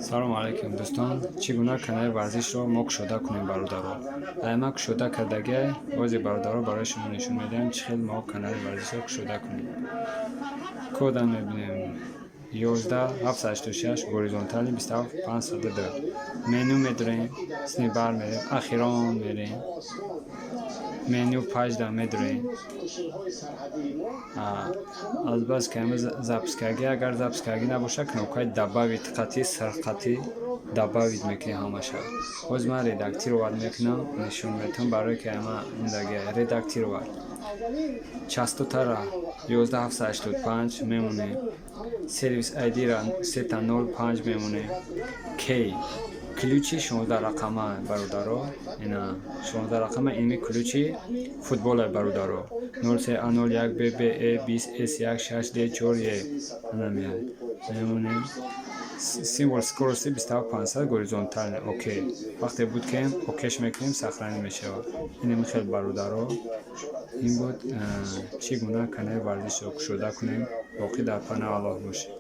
салом алейкум дӯстон, чӣ гуна канали варзишро мо кушода кунем бародаро. Ма кушода кардагиай бози бародаро барои шумо нишон медиҳам чӣ хел мо канали варзишро кушода кунем. Кода мебинем 11786 горизонтали 27502. Меню медурем, снибар мерем, ахирон мерем, меню пажда медурем. Албас ки ҳама запис карги, агар запис карги набоша кнопкаи добавить қатӣ сарқатӣ добавить мекунем ҳамаша. Боз ман редактировать мекунам, нишон метавам барое ки ҳама ундаги редактировать. Частотара 11785 мемонем. Сервис ID-ра 305 мемонем. K ключи 16 рақама бародаро. Ина 16 рақама ини ключи футбола бародаро. 0301 BBE 20 S1 6 D4E ана мемонем. Символ скорости 27500 горизонтально. Окей. Вақте буд ки окейш мекунем сохранӣ мешавад. Ин хел бародаро. ин буд чӣ гуна канали варзишро кушода кунем. Боқӣ дар панаҳ Аллоҳ бошед.